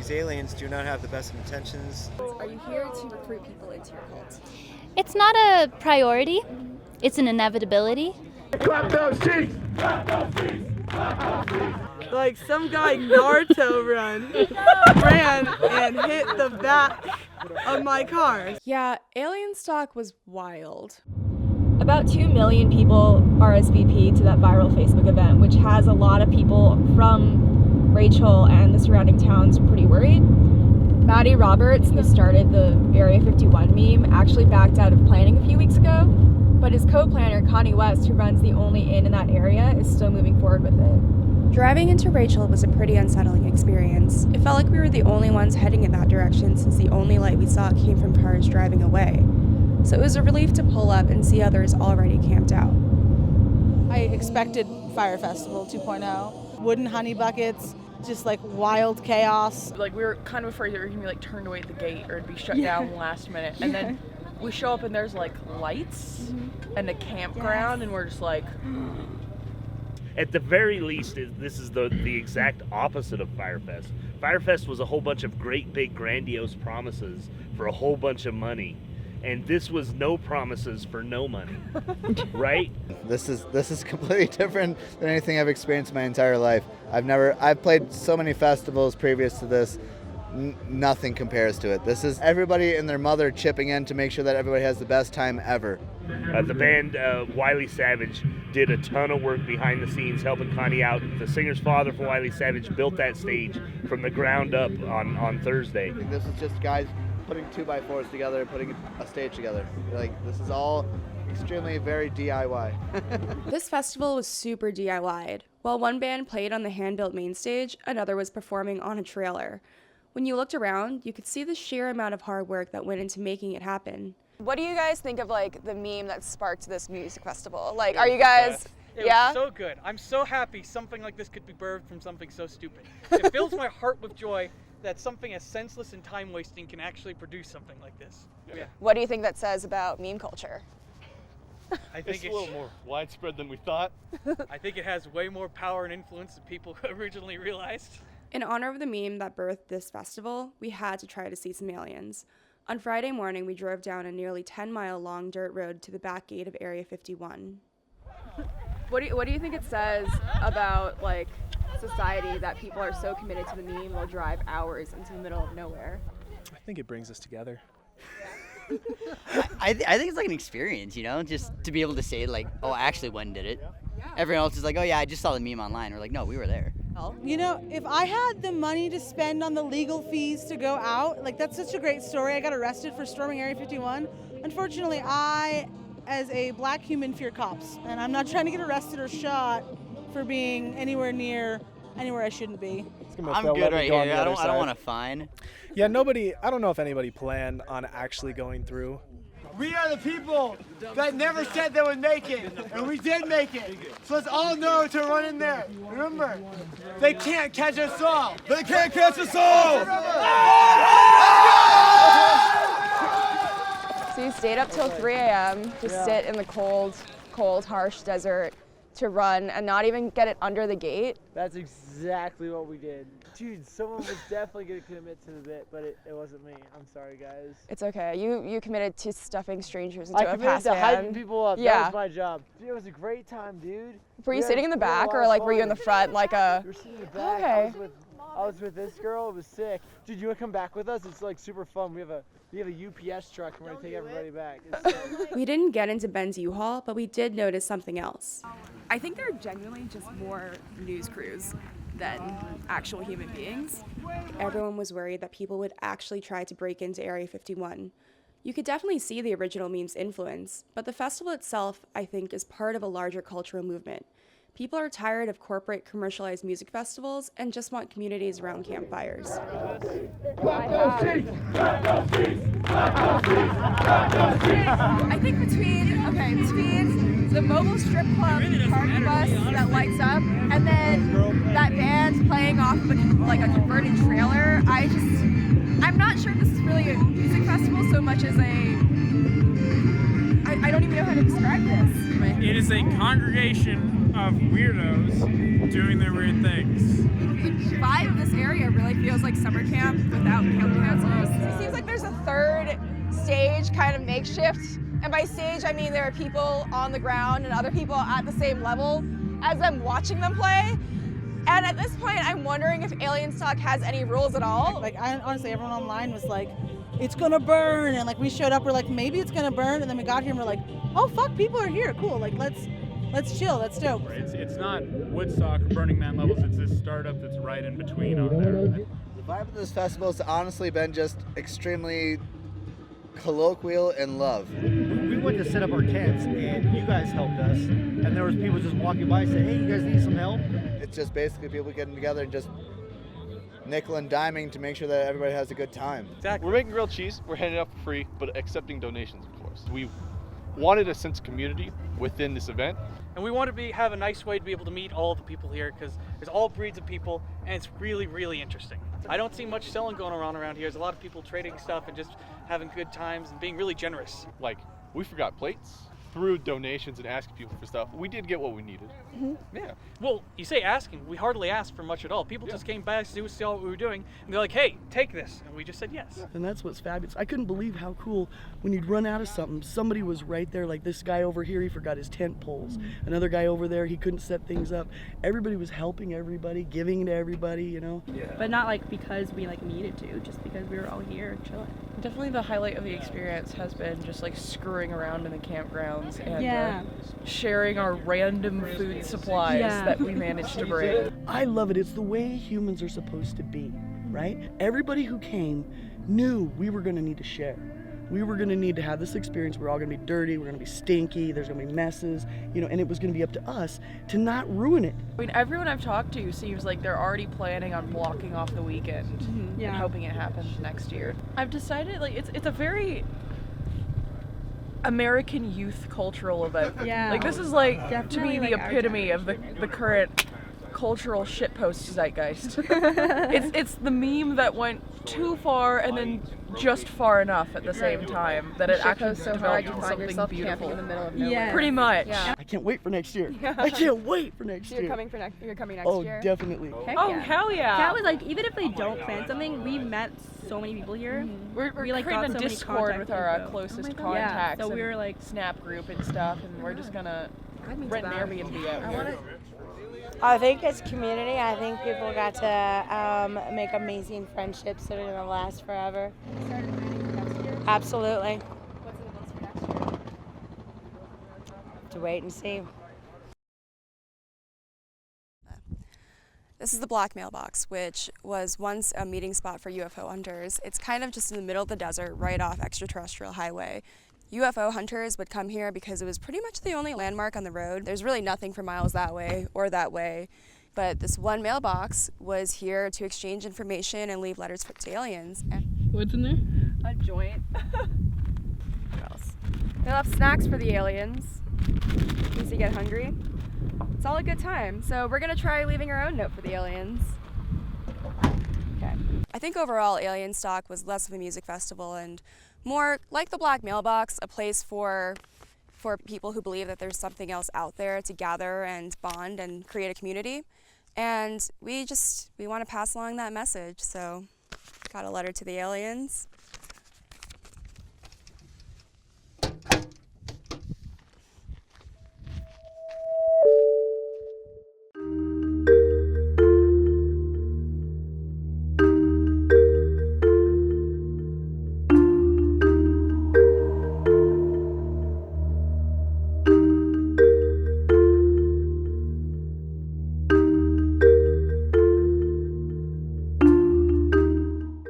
These aliens do not have the best of intentions. Are you here to recruit people into your cult? It's not a priority. It's an inevitability. Clap those cheeks! Like some guy Naruto ran and hit the back of my car. Yeah, Alienstock was wild. About 2 million people RSVP'd to that viral Facebook event, which has a lot of people from Rachel and the surrounding towns pretty worried. Maddie Roberts, who started the Area 51 meme, actually backed out of planning a few weeks ago, but his co-planner, Connie West, who runs the only inn in that area, is still moving forward with it. Driving into Rachel was a pretty unsettling experience. It felt like we were the only ones heading in that direction since the only light we saw came from cars driving away. So it was a relief to pull up and see others already camped out. I expected Fire Festival 2.0. Wooden honey buckets, just like wild chaos. Like we were kind of afraid that we were gonna be like turned away at the gate or it'd be shut down last minute. And then we show up and there's like lights and a campground and we're just like... At the very least, this is the exact opposite of Firefest. Firefest was a whole bunch of great big grandiose promises for a whole bunch of money. And this was no promises for no money, right? This is completely different than anything I've experienced my entire life. I've played so many festivals previous to this. Nothing compares to it. This is everybody and their mother chipping in to make sure that everybody has the best time ever. The band Wiley Savage did a ton of work behind the scenes helping Connie out. The singer's father for Wiley Savage built that stage from the ground up on Thursday. This is just guys putting 2x4s together, putting a stage together. Like, this is all extremely very DIY. This festival was super DIY'd. While one band played on the hand-built main stage, another was performing on a trailer. When you looked around, you could see the sheer amount of hard work that went into making it happen. What do you guys think of like the meme that sparked this music festival? Like, are you guys... It was so good. I'm so happy something like this could be birthed from something so stupid. It fills my heart with joy that something as senseless and time-wasting can actually produce something like this. Yeah. What do you think that says about meme culture? I think it's a little more widespread than we thought. I think it has way more power and influence than people originally realized. In honor of the meme that birthed this festival, we had to try to see some aliens. On Friday morning, we drove down a nearly 10-mile long dirt road to the back gate of Area 51. What do you think it says about like society that people are so committed to the meme they'll drive hours into the middle of nowhere? I think it brings us together. I think it's like an experience, you know, just to be able to say like, oh, actually, when did it? Everyone else is like, oh yeah, I just saw the meme online. We're like, no, we were there. You know, if I had the money to spend on the legal fees to go out, like that's such a great story. I got arrested for storming Area 51. Unfortunately, I, as a black human, fear cops, and I'm not trying to get arrested or shot for being anywhere near anywhere I shouldn't be. I'm good right here. I don't want to fine. Yeah, I don't know if anybody planned on actually going through. We are the people that never said they would make it, and we did make it. So let's all know to run in there. Remember, they can't catch us all. They can't catch us all! So you stayed up till 3 a.m. to sit in the cold, harsh desert to run and not even get it under the gate? That's exactly what we did. Dude, someone was definitely going to commit to the bit, but it wasn't me. I'm sorry, guys. It's okay. You committed to stuffing strangers into a pass van. I committed to hyping people up. Yeah. That was my job. Dude, it was a great time, dude. Were you sitting in the back or like were you in the front like a... We were sitting in the back. Okay. I was with this girl. It was sick. Dude, you want to come back with us? It's like super fun. We have a UPS truck and we're going to take everybody back. We didn't get into Ben's U-Haul, but we did notice something else. I think they're genuinely just more news crews than actual human beings. Everyone was worried that people would actually try to break into Area 51. You could definitely see the original meme's influence, but the festival itself, I think, is part of a larger cultural movement. People are tired of corporate commercialized music festivals and just want communities around campfires. I think between the mobile strip club party bus that lights up and then that band playing off of a converted trailer, I'm not sure this is really a music festival so much as I don't even know how to describe this. It is a congregation of weirdos doing their weird things. The vibe of this area really feels like summer camp without camp counselors. It seems like there's a third stage, kind of makeshift. And by stage, I mean there are people on the ground and other people at the same level as I'm watching them play. And at this point, I'm wondering if Alienstock has any rules at all. Like, honestly, everyone online was like, it's gonna burn. And like, we showed up, we're like, maybe it's gonna burn. And then we got here and we're like, oh fuck, people are here, cool. Like, let's chill, that's dope. It's not Woodstock or Burning Man levels, it's this startup that's right in between on there. The vibe of this festival has honestly been just extremely colloquial and love. We went to set up our tents and you guys helped us, and there was people just walking by saying, hey, you guys need some help? It's just basically people getting together and just nickel and diming to make sure that everybody has a good time. Exactly. We're making grilled cheese, we're handing it out for free, but accepting donations, of course. We wanted a sense of community within this event. And we want to have a nice way to be able to meet all the people here, because there's all breeds of people, and it's really, really interesting. I don't see much selling going around here. There's a lot of people trading stuff and just having good times and being really generous. Like, we forgot plates. Through donations and asking people for stuff, we did get what we needed. Yeah. Well, you say asking, we hardly asked for much at all. People just came by to see what we were doing, and they're like, hey, take this. And we just said yes. And that's what's fabulous. I couldn't believe how cool, when you'd run out of something, somebody was right there. Like this guy over here, he forgot his tent poles. Another guy over there, he couldn't set things up. Everybody was helping everybody, giving to everybody, you know? Yeah. But not like because we like needed to, just because we were all here chilling. Definitely the highlight of the experience has been just like screwing around in the campgrounds and sharing our random food supplies that we managed to bring. I love it. It's the way humans are supposed to be, right? Everybody who came knew we were going to need to share. We were going to need to have this experience. We're all going to be dirty. We're going to be stinky. There's going to be messes, you know, and it was going to be up to us to not ruin it. I mean, everyone I've talked to seems like they're already planning on blocking off the weekend and hoping it happens next year. I've decided like it's a very American youth cultural event. Yeah. Like this is like Definitely to me the like epitome of the current cultural shitpost zeitgeist. it's the meme that went too far and then just far enough at the same time that it actually developed into something beautiful. In the middle of nowhere. Pretty much. I can't wait for next year. I can't wait for next year. You're coming next year? Oh, definitely. Hell yeah. That was like, even if they don't plan something, we met so many people here. We're like creating got a so Discord many with our info. closest Yeah, contacts. so we and were like Snap group and stuff, and we're just gonna rent an Airbnb out here. I think it's community. I think people got to make amazing friendships that are going to last forever. Absolutely. What's in the list for next year? To wait and see. This is the Black Mailbox, which was once a meeting spot for UFO hunters. It's kind of just in the middle of the desert, right off extraterrestrial highway. UFO hunters would come here because it was pretty much the only landmark on the road. There's really nothing for miles that way or that way. But this one mailbox was here to exchange information and leave letters to aliens. What's in there? A joint. What else? They left snacks for the aliens in case they get hungry. It's all a good time. So we're gonna try leaving our own note for the aliens. Okay. I think overall Alienstock was less of a music festival and more like the Black Mailbox, a place for people who believe that there's something else out there to gather and bond and create a community. And we want to pass along that message. So got a letter to the aliens.